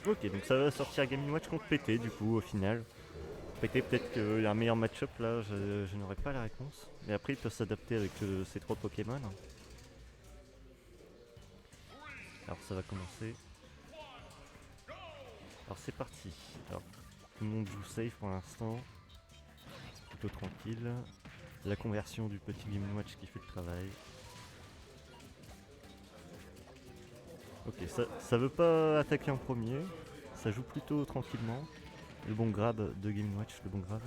Ok, donc ça va sortir Game Watch contre PT du coup au final. PT peut-être qu'il y a un meilleur match-up là, je n'aurai pas la réponse. Mais après il peut s'adapter avec ces trois Pokémon. Alors ça va commencer. Alors c'est parti. Alors tout le monde joue safe pour l'instant. Plutôt tranquille. La conversion du petit Game Watch qui fait le travail. Ok, ça veut pas attaquer en premier. Ça joue plutôt tranquillement. Le bon grab de Game Watch, le bon grab.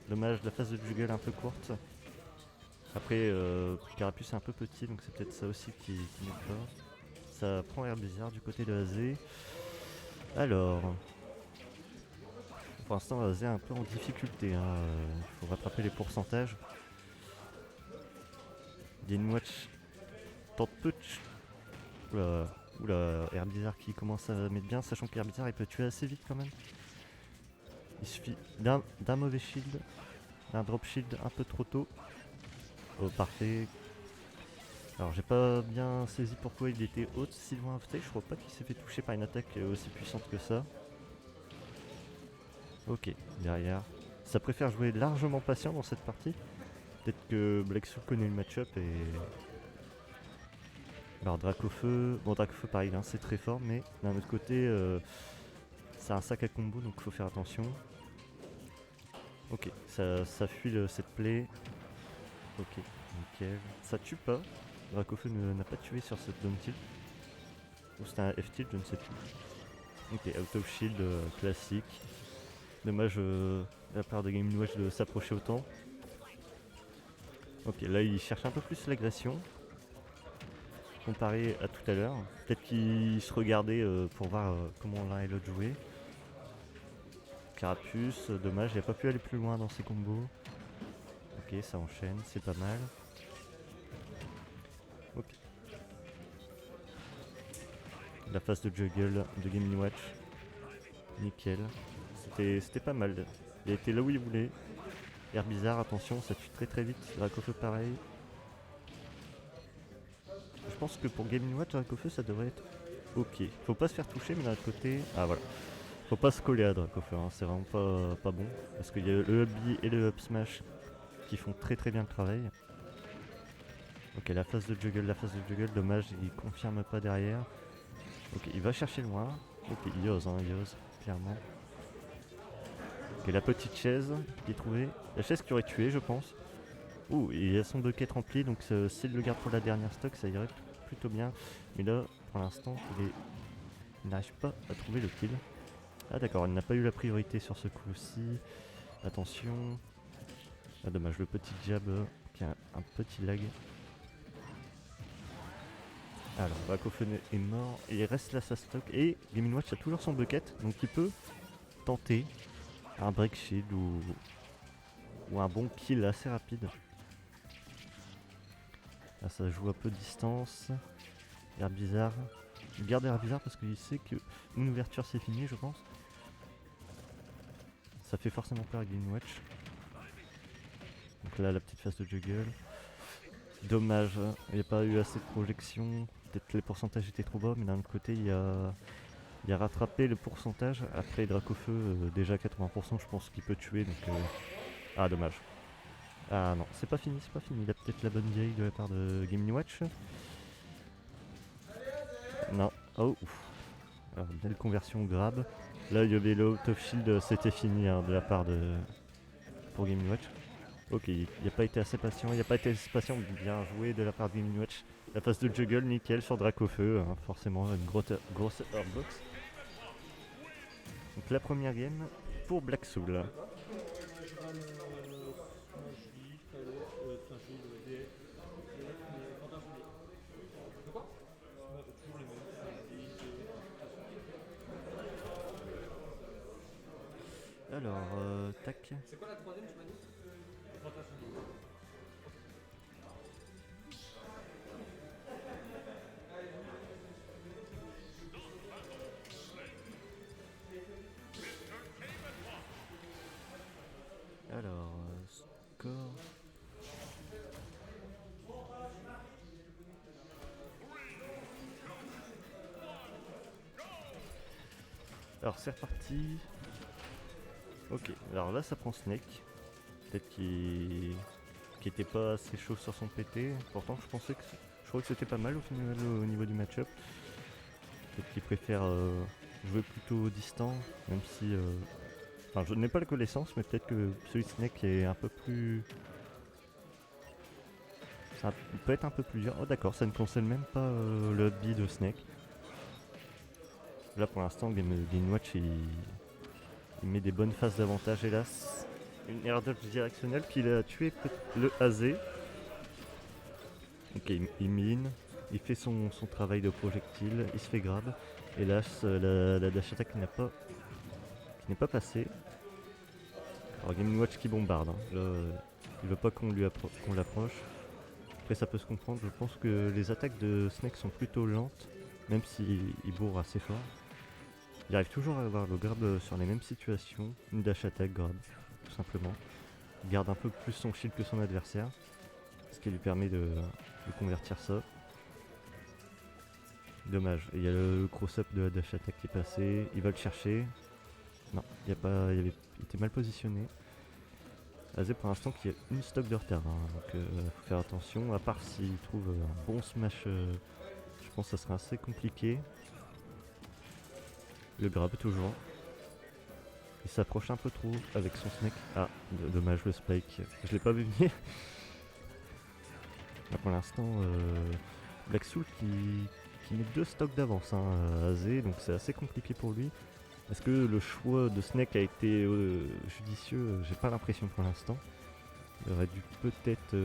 Dommage, la phase de juggle un peu courte. Après, Carapuce est un peu petit, donc c'est peut-être ça aussi qui n'est pas. Ça prend air bizarre du côté de AZ. Alors, pour l'instant, AZ est un peu en difficulté. Hein. Il faut rattraper les pourcentages. Game Watch tente peu de... Oula, oula, air bizarre qui commence à mettre bien, sachant qu'air bizarre il peut tuer assez vite quand même. Il suffit d'un mauvais shield, d'un drop shield un peu trop tôt. Oh, parfait. Alors j'ai pas bien saisi pourquoi il était haut si loin afté. Je crois pas qu'il s'est fait toucher par une attaque aussi puissante que ça. Ok, derrière. Ça préfère jouer largement patient dans cette partie. Peut-être que Black Soul connaît le match-up et... Alors Dracofeu... Bon Dracofeu pareil, hein, c'est très fort, mais d'un autre côté, c'est un sac à combo, donc faut faire attention. Ok, ça fuit cette plaie. Ok, nickel. Ça tue pas. Dracofeu n'a pas tué sur cette down tilt. Ou c'était un F tilt, je ne sais plus. Ok, out of shield classique. Dommage de la part de Game Watch de s'approcher autant. Ok, là il cherche un peu plus l'agression. Comparé à tout à l'heure. Peut-être qu'il se regardait pour voir comment l'un et l'autre jouaient. Carapuce, dommage, il n'a pas pu aller plus loin dans ses combos. Ok, ça enchaîne, c'est pas mal. Ok. La phase de juggle de Game Watch. Nickel. C'était pas mal. Il a été là où il voulait. Air bizarre, attention, ça tue très très vite. Dracofeu pareil. Je pense que pour Game Watch, Dracofeu ça devrait être ok. Faut pas se faire toucher, mais d'un autre côté. Ah voilà. Faut pas se coller à Dracofeu, hein. C'est vraiment pas bon. Parce qu'il y a le up B et le up smash qui font très très bien le travail. Ok, la phase de juggle, dommage, il confirme pas derrière. Ok, il va chercher loin. Ok, il ose, clairement. Ok, la petite chaise qui est trouvée. La chaise qui aurait tué, je pense. Ouh, il a son bucket rempli, donc s'il le garde pour la dernière stock, ça irait plutôt bien. Mais là, pour l'instant, il n'arrive pas à trouver le kill. Ah d'accord, il n'a pas eu la priorité sur ce coup-ci. Attention. Ah dommage, le petit jab qui a un petit lag. Alors, Bakofun est mort, et il reste là sa stock, et Game Watch a toujours son bucket, donc il peut tenter un break shield ou un bon kill assez rapide. Là ça joue à peu de distance. Air bizarre. Il garde Air bizarre parce qu'il sait que une ouverture c'est fini, je pense. Ça fait forcément peur à Game Watch. Donc là la petite phase de juggle. Dommage, il n'y a pas eu assez de projection. Peut-être que les pourcentages étaient trop bas, mais d'un autre côté il a rattrapé le pourcentage. Après Dracofeu, déjà 80%, je pense qu'il peut tuer. Donc, ah, dommage. Ah non, c'est pas fini, c'est pas fini. Il a peut-être la bonne vieille de la part de Game Watch. Non. Oh, ouf. Alors, belle conversion grab. Là, il y avait le out of shield, c'était fini hein, de la part de. Pour Game Watch. Ok, il n'a pas été assez patient, il n'a pas été assez patient, bien joué de la part de Game Watch. La phase de juggle, nickel sur Dracofeu, hein, forcément une grosse hurtbox. Donc la première game pour Black Soul. Alors, tac. C'est quoi la troisième, tu m'as dit? Alors, score. Alors c'est reparti. Ok, alors là ça prend Snake. Peut-être qu'il était pas assez chaud sur son PT. Pourtant je crois que c'était pas mal au final au niveau du match-up. Peut-être qu'il préfère jouer plutôt distant, même si... Enfin je n'ai pas la connaissance, mais peut-être que celui de Snake est un peu plus... Il peut être un peu plus dur. Oh d'accord, ça ne concerne même pas le hobby de Snake. Là pour l'instant Game Watch il met des bonnes phases d'avantage hélas. Une air dodge directionnelle, puis il a tué le AZ. Ok, il mine, il fait son travail de projectile, il se fait grab. Hélas, la dash attack n'est pas passée. Alors Game Watch qui bombarde, hein. Là, il veut pas qu'on l'approche. Après ça peut se comprendre, je pense que les attaques de Snake sont plutôt lentes, même s'il bourre assez fort. Il arrive toujours à avoir le grab sur les mêmes situations, une dash attack grab, tout simplement. Il garde un peu plus son shield que son adversaire, ce qui lui permet de convertir ça. Dommage, il y a le cross-up de la dash attack qui est passé, il va le chercher. Non, il était mal positionné. AZ pour l'instant qui a une stock de retard, hein, donc faut faire attention, à part s'il trouve un bon smash, je pense que ça sera assez compliqué. Le grab toujours. Il s'approche un peu trop avec son snake. Ah, dommage le spike, je l'ai pas vu venir. Là, pour l'instant, Black Soul qui met 2 stocks d'avance hein, à AZ, donc c'est assez compliqué pour lui. Est-ce que le choix de Snake a été judicieux? J'ai pas l'impression pour l'instant. Il aurait dû peut-être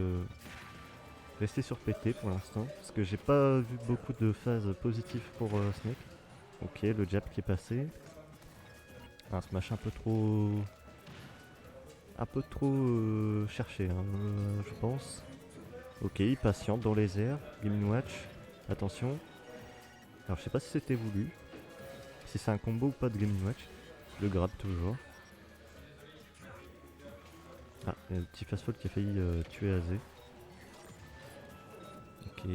rester sur PT pour l'instant, parce que j'ai pas vu beaucoup de phases positives pour Snake. Ok, le jab qui est passé. Un smash un peu trop cherché, hein, je pense. Ok, il patiente dans les airs. Game Watch, attention. Alors je sais pas si c'était voulu, si c'est un combo ou pas de Game Watch. Le grab toujours. Ah, il y a le petit fast-fall qui a failli tuer AZ. Ok.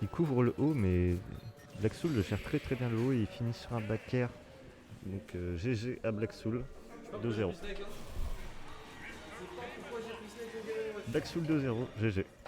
Il couvre le haut, mais Black Soul le gère très bien le haut et il finit sur un back air. Donc GG à Black Soul, 2-0. Black Soul 2-0, GG.